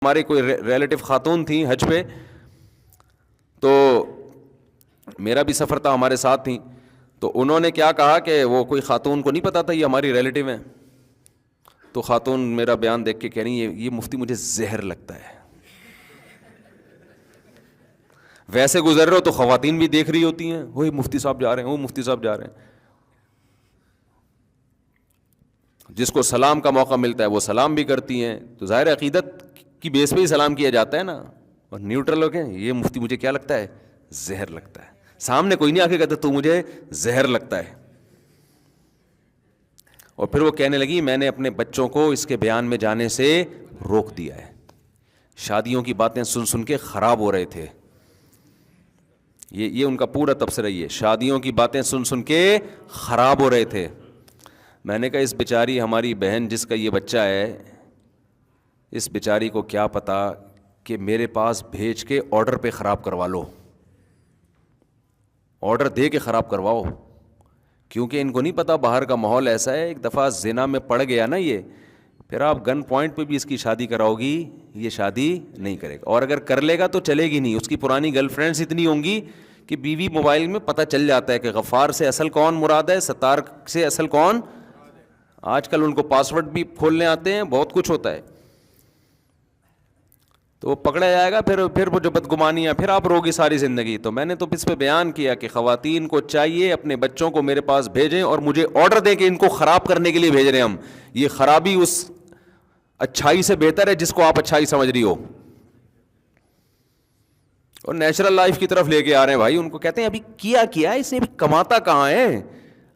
ہماری کوئی ریلیٹو خاتون تھیں حج پہ، تو میرا بھی سفر تھا، ہمارے ساتھ تھیں، تو انہوں نے کیا کہا کہ وہ کوئی خاتون کو نہیں پتا تھا یہ ہماری ریلیٹو ہیں، تو خاتون میرا بیان دیکھ کے کہہ رہی ہے یہ مفتی مجھے زہر لگتا ہے. ویسے گزر رہے ہو تو خواتین بھی دیکھ رہی ہوتی ہیں، وہی مفتی صاحب جا رہے ہیں، وہ مفتی صاحب جا رہے ہیں. جس کو سلام کا موقع ملتا ہے وہ سلام بھی کرتی ہیں، تو ظاہر عقیدت کی بیس پہ ہی سلام کیا جاتا ہے نا. اور نیوٹرل ہو کے یہ مفتی مجھے کیا لگتا ہے، زہر لگتا ہے. سامنے کوئی نہیں آ کے کہتا تو مجھے زہر لگتا ہے. اور پھر وہ کہنے لگی میں نے اپنے بچوں کو اس کے بیان میں جانے سے روک دیا ہے، شادیوں کی باتیں سن سن کے خراب ہو رہے تھے. یہ ان کا پورا تبصرہ یہ ہے، شادیوں کی باتیں سن سن کے خراب ہو رہے تھے. میں نے کہا اس بیچاری ہماری بہن جس کا یہ بچہ ہے، اس بیچاری کو کیا پتا کہ میرے پاس بھیج کے آرڈر پہ خراب کروا لو، آرڈر دے کے خراب کرواؤ، کیونکہ ان کو نہیں پتا باہر کا ماحول ایسا ہے. ایک دفعہ زنا میں پڑ گیا نا یہ، پھر آپ گن پوائنٹ پہ بھی اس کی شادی کراؤ گی یہ شادی نہیں کرے گا. اور اگر کر لے گا تو چلے گی نہیں. اس کی پرانی گرل فرینڈس اتنی ہوں گی کہ بیوی موبائل میں پتہ چل جاتا ہے کہ غفار سے اصل کون مراد ہے، ستار سے اصل کون. آج کل ان کو پاسورڈ بھی کھولنے آتے ہیں، بہت کچھ ہوتا ہے. تو وہ پکڑا جائے گا، پھر وہ جو بدگمانیاں پھر آپ روگی ساری زندگی. تو میں نے تو اس پہ بیان کیا کہ خواتین کو چاہیے اپنے بچوں کو میرے پاس بھیجیں اور مجھے آرڈر دیں کہ ان کو خراب کرنے کے لیے بھیج رہے ہیں ہم. یہ خرابی اس اچھائی سے بہتر ہے جس کو آپ اچھائی سمجھ رہی ہو، اور نیچرل لائف کی طرف لے کے آ رہے ہیں بھائی. ان کو کہتے ہیں ابھی کیا اس نے، ابھی کماتا کہاں ہے،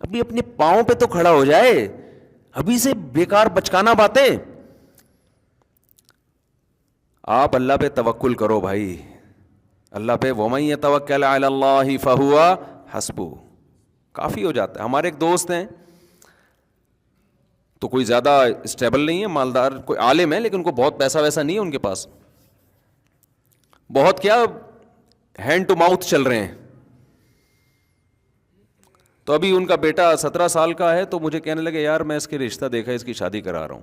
ابھی اپنے پاؤں پہ تو کھڑا ہو جائے، ابھی سے بیکار بچکانا باتیں. آپ اللہ پہ توکل کرو بھائی، اللہ پہ. وَمَن يَتَوَكَّلْ عَلَى اللَّهِ فَهُوَ حَسْبُهُ، کافی ہو جاتا ہے. ہمارے ایک دوست ہیں تو کوئی زیادہ اسٹیبل نہیں ہے، مالدار کوئی عالم ہے لیکن ان کو بہت پیسہ ویسا نہیں ہے ان کے پاس، بہت کیا ہینڈ ٹو ماؤتھ چل رہے ہیں. تو ابھی ان کا بیٹا 17 سال کا ہے، تو مجھے کہنے لگے یار میں اس کے رشتہ دیکھا، اس کی شادی کرا رہا ہوں.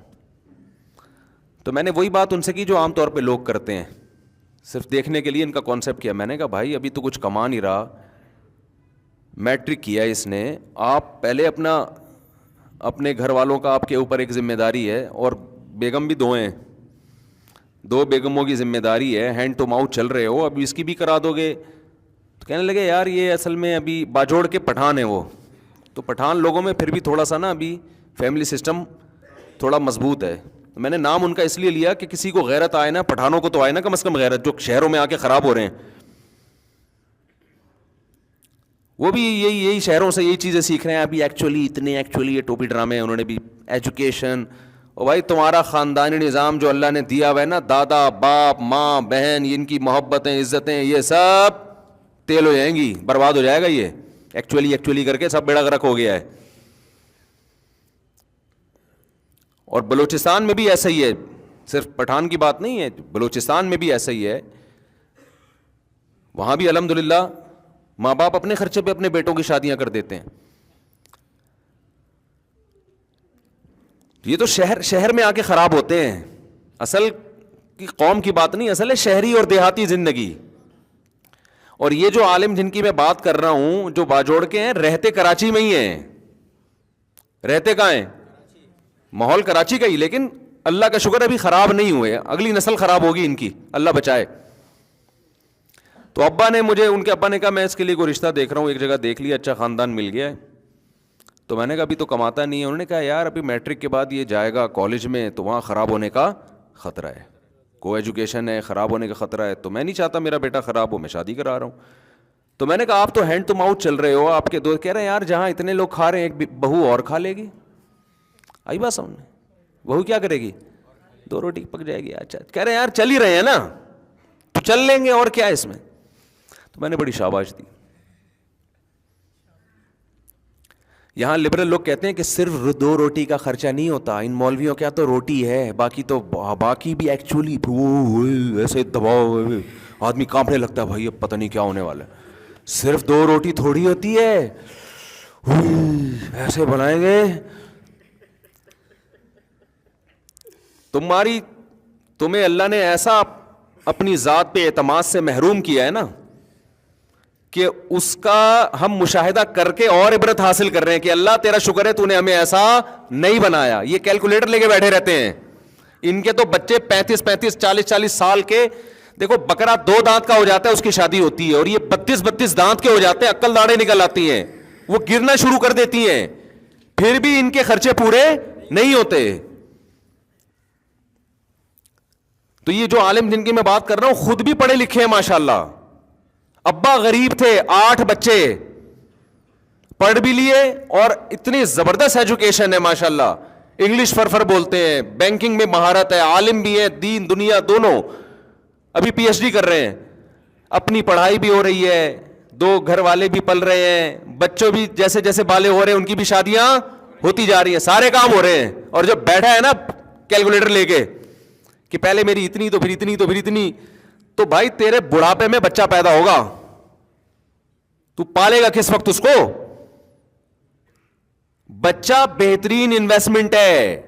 تو میں نے وہی بات ان سے کی جو عام طور پہ لوگ کرتے ہیں، صرف دیکھنے کے لیے ان کا کانسیپٹ کیا. میں نے کہا بھائی ابھی تو کچھ کما نہیں رہا، میٹرک کیا اس نے، آپ پہلے اپنے گھر والوں کا آپ کے اوپر ایک ذمہ داری ہے، اور بیگم بھی 2 ہیں، 2 بیگموں کی ذمہ داری ہے، ہینڈ ٹو ماؤتھ چل رہے ہو، ابھی اس کی بھی کرا دو گے. تو کہنے لگے یار یہ اصل میں ابھی باجوڑ کے پٹھان ہے وہ، تو پٹھان لوگوں میں پھر بھی تھوڑا سا نا ابھی فیملی سسٹم تھوڑا مضبوط ہے. میں نے نام ان کا اس لیے لیا کہ کسی کو غیرت آئے نا، پٹھانوں کو تو آئے نا کم از کم غیرت، جو شہروں میں آ کے خراب ہو رہے ہیں. وہ بھی یہی شہروں سے یہی چیزیں سیکھ رہے ہیں ابھی. ایکچولی یہ ٹوپی ڈرامے ہیں، انہوں نے بھی ایجوکیشن. اور بھائی تمہارا خاندانی نظام جو اللہ نے دیا ہوا ہے نا، دادا باپ ماں بہن، ان کی محبتیں عزتیں یہ سب تیل ہو جائیں گی، برباد ہو جائے گا. یہ ایکچولی کر کے سب بیڑا غرق ہو گیا ہے. اور بلوچستان میں بھی ایسا ہی ہے، صرف پٹھان کی بات نہیں ہے، بلوچستان میں بھی ایسا ہی ہے. وہاں بھی الحمدللہ ماں باپ اپنے خرچے پہ اپنے بیٹوں کی شادیاں کر دیتے ہیں. یہ تو شہر میں آ کے خراب ہوتے ہیں. اصل کی قوم کی بات نہیں، اصل ہے شہری اور دیہاتی زندگی. اور یہ جو عالم جن کی میں بات کر رہا ہوں جو باجوڑ کے ہیں، رہتے کراچی میں ہی ہیں. رہتے کہاں ہیں؟ ماحول کراچی کا ہی، لیکن اللہ کا شکر ابھی خراب نہیں ہوئے. اگلی نسل خراب ہوگی ان کی، اللہ بچائے. تو ان کے ابا نے کہا میں اس کے لیے کوئی رشتہ دیکھ رہا ہوں، ایک جگہ دیکھ لیا، اچھا خاندان مل گیا ہے. تو میں نے کہا ابھی تو کماتا نہیں ہے. انہوں نے کہا یار ابھی میٹرک کے بعد یہ جائے گا کالج میں تو وہاں خراب ہونے کا خطرہ ہے، کو ایجوکیشن ہے، خراب ہونے کا خطرہ ہے. تو میں نہیں چاہتا میرا بیٹا خراب ہو، میں شادی کرا رہا ہوں. تو میں نے کہا آپ تو ہینڈ ٹو ماؤتھ چل رہے ہو، آپ کے دوست کہہ رہے ہیں یار جہاں اتنے لوگ کھا رہے ہیں ایک بہو اور کھا لے گی. آئی بات سامنے؟ بہو کیا کرے گی؟ 2 روٹی پک جائے گی. اچھا کہہ رہے ہیں یار چل ہی رہے ہیں نا تو چل لیں گے، اور کیا ہے اس میں. تو میں نے بڑی شاباش دی. یہاں لبرل لوگ کہتے ہیں کہ صرف 2 روٹی کا خرچہ نہیں ہوتا، ان مولویوں کیا تو روٹی ہے، باقی بھی ایکچولی ایسے دباؤ آدمی کانپنے لگتا ہے بھائی اب پتہ نہیں کیا ہونے والا ہے. صرف 2 روٹی تھوڑی ہوتی ہے، ایسے بنائیں گے. تمہیں اللہ نے ایسا اپنی ذات پہ اعتماد سے محروم کیا ہے نا کہ اس کا ہم مشاہدہ کر کے اور عبرت حاصل کر رہے ہیں کہ اللہ تیرا شکر ہے تو نے ہمیں ایسا نہیں بنایا. یہ کیلکولیٹر لے کے بیٹھے رہتے ہیں, ان کے تو بچے 35 40 سال کے, دیکھو بکرا 2 دانت کا ہو جاتا ہے اس کی شادی ہوتی ہے, اور یہ 32 دانت کے ہو جاتے ہیں, عقل داڑیں نکل آتی ہیں, وہ گرنا شروع کر دیتی ہیں, پھر بھی ان کے خرچے پورے نہیں ہوتے. تو یہ جو عالم جن کی میں بات کر رہا ہوں خود بھی پڑھے لکھے ہیں ماشاءاللہ, ابا غریب تھے, 8 بچے, پڑھ بھی لیے, اور اتنی زبردست ایجوکیشن ہے ماشاءاللہ, انگلش فرفر بولتے ہیں, بینکنگ میں مہارت ہے, عالم بھی ہے, دین دنیا دونوں, ابھی پی ایچ ڈی کر رہے ہیں, اپنی پڑھائی بھی ہو رہی ہے, 2 گھر والے بھی پل رہے ہیں, بچوں بھی جیسے جیسے بالغ ہو رہے ہیں ان کی بھی شادیاں ہوتی جا رہی ہیں, سارے کام ہو رہے ہیں. اور جب بیٹھا ہے نا کیلکولیٹر لے کے کہ پہلے میری اتنی تو پھر اتنی تو پھر اتنی, تو بھائی تیرے بڑھاپے میں بچہ پیدا ہوگا, تو پالے گا کس وقت اس کو؟ بچہ بہترین انویسٹمنٹ ہے,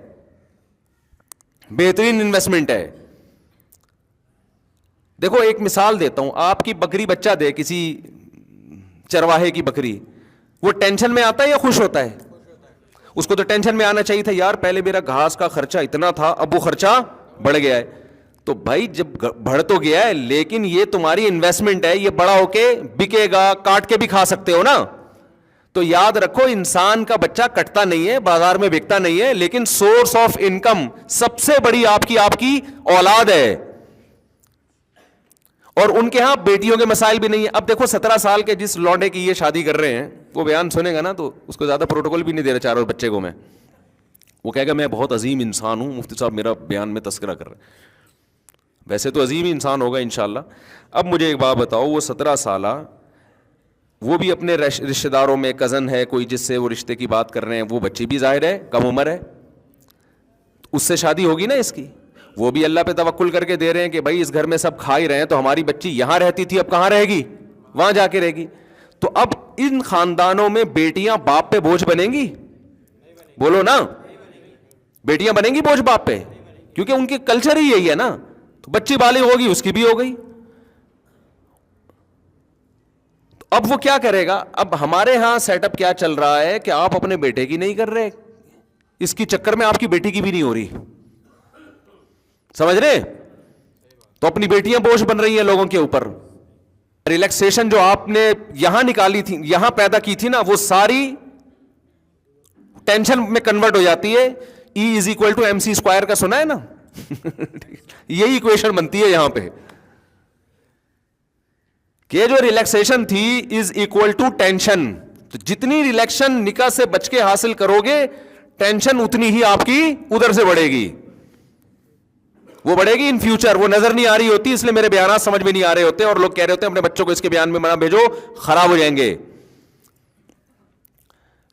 بہترین انویسٹمنٹ ہے. دیکھو ایک مثال دیتا ہوں, آپ کی بکری بچہ دے, کسی چرواہے کی بکری, وہ ٹینشن میں آتا ہے یا خوش ہوتا ہے؟ اس کو تو ٹینشن میں آنا چاہیے تھا, یار پہلے میرا گھاس کا خرچہ اتنا تھا, اب وہ خرچہ بڑھ گیا ہے. تو بھائی جب بڑھ تو گیا ہے, لیکن یہ تمہاری انویسٹمنٹ ہے, یہ بڑا ہو کے بکے گا, کاٹ کے بھی کھا سکتے ہو نا. تو یاد رکھو انسان کا بچہ کٹتا نہیں ہے, بازار میں بکتا نہیں ہے, لیکن سورس آف انکم سب سے بڑی آپ کی اولاد ہے. اور ان کے ہاں بیٹیوں کے مسائل بھی نہیں ہے. اب دیکھو 17 سال کے جس لونڈے کی یہ شادی کر رہے ہیں, وہ بیان سنے گا نا تو اس کو زیادہ پروٹوکول بھی نہیں دے رہا چاروں بچے کو میں, وہ کہے گا میں بہت عظیم انسان ہوں, مفتی صاحب میرا بیان میں تذکرہ کر رہے ہیں, ویسے تو عظیم انسان ہوگا انشاءاللہ. اب مجھے ایک بات بتاؤ, وہ 17 سالہ, وہ بھی اپنے رشتہ داروں میں کزن ہے کوئی جس سے وہ رشتے کی بات کر رہے ہیں, وہ بچی بھی ظاہر ہے کم عمر ہے, اس سے شادی ہوگی نا اس کی, وہ بھی اللہ پہ توکل کر کے دے رہے ہیں کہ بھائی اس گھر میں سب کھا ہی رہے ہیں, تو ہماری بچی یہاں رہتی تھی اب کہاں رہے گی, وہاں جا کے رہے گی. تو اب ان خاندانوں میں بیٹیاں باپ پہ بوجھ بنیں گی؟ بولو نا, بیٹیاں بنیں گی بوجھ باپ پہ, کیونکہ ان کی کلچر ہی یہی ہے نا. تو بچی بالغ ہوگی, اس کی بھی ہو گئی, اب وہ کیا کرے گا؟ اب ہمارے ہاں سیٹ اپ کیا چل رہا ہے کہ آپ اپنے بیٹے کی نہیں کر رہے, اس کی چکر میں آپ کی بیٹی کی بھی نہیں ہو رہی, سمجھ رہے؟ تو اپنی بیٹیاں بوجھ بن رہی ہیں لوگوں کے اوپر. ریلیکسیشن جو آپ نے یہاں نکالی تھی, یہاں پیدا کی تھی نا, وہ ساری ٹینشن میں کنورٹ ہو جاتی ہے. E=mc² کا سنا ہے نا یہی ایکویشن بنتی ہے یہاں پہ, کہ جو ریلیکسیشن تھی ٹینشن. تو جتنی ریلیکشن نکاح سے بچ کے حاصل کرو گے, ٹینشن اتنی ہی آپ کی ادھر سے بڑھے گی, وہ بڑھے گی ان فیوچر. وہ نظر نہیں آ رہی ہوتی, اس لیے میرے بیانات سمجھ میں نہیں آ رہے ہوتے, اور لوگ کہہ رہے ہوتے ہیں اپنے بچوں کو اس کے بیان میں منع بھیجو, خراب ہو جائیں گے.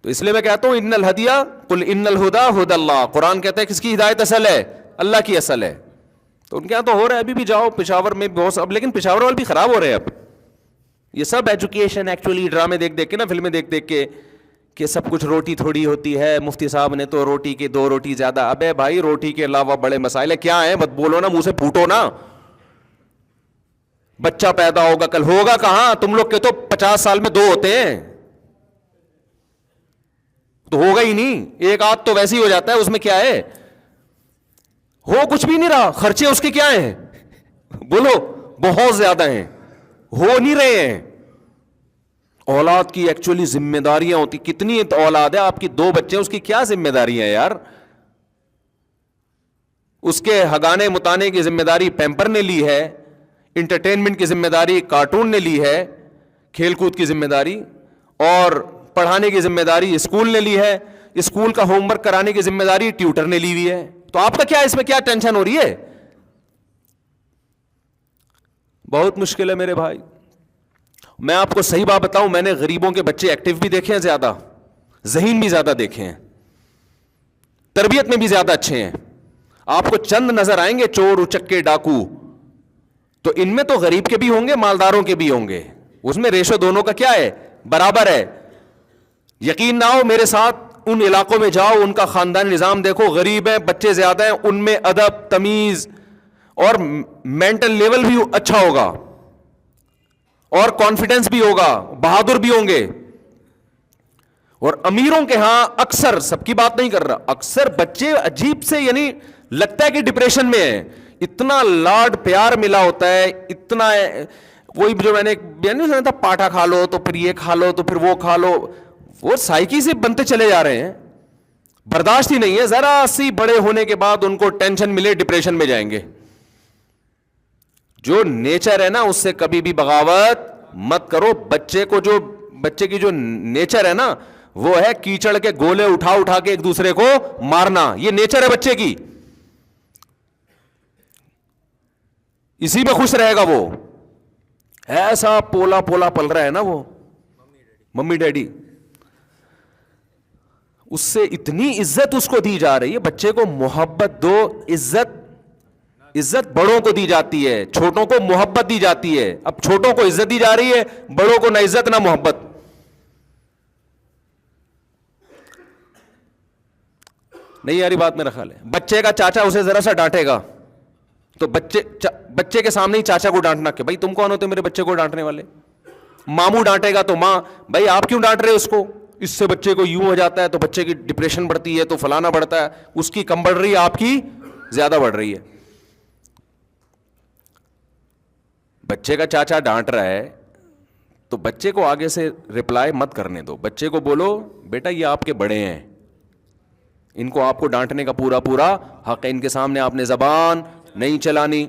تو اس لیے میں کہتا ہوں ان الہدیہ قل ان الہدی ھدی اللہ, قرآن کہتا ہے کس کی ہدایت اصل ہے؟ اللہ کی اصل ہے. تو ان کے یہاں تو ہو رہا ہے, ابھی بھی جاؤ پشاور میں بہت, اب لیکن پشاور والے بھی خراب ہو رہے ہیں اب. یہ سب ایجوکیشن ایکچولی ڈرامے دیکھ دیکھ کے نا, فلمیں دیکھ دیکھ کے, کہ سب کچھ روٹی تھوڑی ہوتی ہے, مفتی صاحب نے تو روٹی کی 2 روٹی زیادہ. ابے بھائی روٹی کے علاوہ بڑے مسائل کیا ہیں, مت بولو نا, منہ سے پھوٹو نا. بچہ پیدا ہوگا کل, ہوگا کہاں, تم لوگ کے تو 50 سال میں 2 ہوتے ہیں, تو ہوگا ہی نہیں, ایک آدھ تو ویسے ہی ہو جاتا ہے, اس میں کیا ہے, ہو کچھ بھی نہیں رہا. خرچے اس کے کیا ہیں بولو, بہت زیادہ ہیں, ہو نہیں رہے ہیں. اولاد کی ایکچولی ذمہ داریاں ہوتی, کتنی اولاد ہے آپ کی, 2 بچے ہیں, اس کی کیا ذمہ داریاں ہیں یار. اس کے ہگانے متانے کی ذمہ داری پیمپر نے لی ہے, انٹرٹینمنٹ کی ذمہ داری کارٹون نے لی ہے, کھیل کود کی ذمہ داری, اور پڑھانے کی ذمہ داری اسکول نے لی ہے, اسکول کا ہوم ورک کرانے کی ذمہ داری ٹیوٹر نے لی ہوئی ہے. تو آپ کا کیا اس میں کیا ٹینشن ہو رہی ہے؟ بہت مشکل ہے میرے بھائی. میں آپ کو صحیح بات بتاؤں, میں نے غریبوں کے بچے ایکٹیو بھی دیکھے ہیں زیادہ, ذہین بھی زیادہ دیکھے ہیں, تربیت میں بھی زیادہ اچھے ہیں. آپ کو چند نظر آئیں گے چور اچکے ڈاکو, تو ان میں تو غریب کے بھی ہوں گے, مالداروں کے بھی ہوں گے, اس میں ریشو دونوں کا کیا ہے, برابر ہے. یقین نہ ہو میرے ساتھ ان علاقوں میں جاؤ, ان کا خاندانی نظام دیکھو, غریب ہیں, بچے زیادہ ہیں, ان میں ادب تمیز اور مینٹل لیول بھی اچھا ہوگا اور کانفیڈنس بھی ہوگا, بہادر بھی ہوں گے. اور امیروں کے ہاں اکثر, سب کی بات نہیں کر رہا, اکثر بچے عجیب سے, یعنی لگتا ہے کہ ڈپریشن میں ہے, اتنا لاڈ پیار ملا ہوتا ہے, اتنا وہی جو میں نے بیان نہیں سنا تھا, پاٹا کھا لو تو پھر یہ کھا لو تو پھر وہ کھا لو, وہ سائیکی سے بنتے چلے جا رہے ہیں. برداشت ہی نہیں ہے, ذرا سی بڑے ہونے کے بعد ان کو ٹینشن ملے ڈپریشن میں جائیں گے. جو نیچر ہے نا اس سے کبھی بھی بغاوت مت کرو. بچے کی جو نیچر ہے نا وہ ہے کیچڑ کے گولے اٹھا اٹھا کے ایک دوسرے کو مارنا, یہ نیچر ہے بچے کی, اسی میں خوش رہے گا وہ. ایسا پولا پولا پل رہا ہے نا وہ ممی ڈیڈی, اس سے اتنی عزت اس کو دی جا رہی ہے. بچے کو محبت دو, عزت بڑوں کو دی جاتی ہے, چھوٹوں کو محبت دی جاتی ہے. اب چھوٹوں کو عزت دی جا رہی ہے, بڑوں کو نہ عزت نہ محبت. نہیں یاری بات میرا خیال ہے. بچے کا چاچا اسے ذرا سا ڈانٹے گا تو بچے کے سامنے ہی چاچا کو ڈانٹنا کہ بھائی تم کون ہوتے میرے بچے کو ڈانٹنے والے. ماموں ڈانٹے گا تو ماں, بھائی آپ کیوں ڈانٹ رہے اس کو, اس سے بچے کو یوں ہو جاتا ہے, تو بچے کی ڈپریشن بڑھتی ہے, تو فلانا بڑھتا ہے, اس کی کم بڑھ رہی ہے, آپ کی زیادہ بڑھ رہی ہے. بچے کا چاچا ڈانٹ رہا ہے تو بچے کو آگے سے رپلائی مت کرنے دو. بچے کو بولو بیٹا یہ آپ کے بڑے ہیں, ان کو آپ کو ڈانٹنے کا پورا حق ہے, ان کے سامنے آپ نے زبان نہیں چلانی.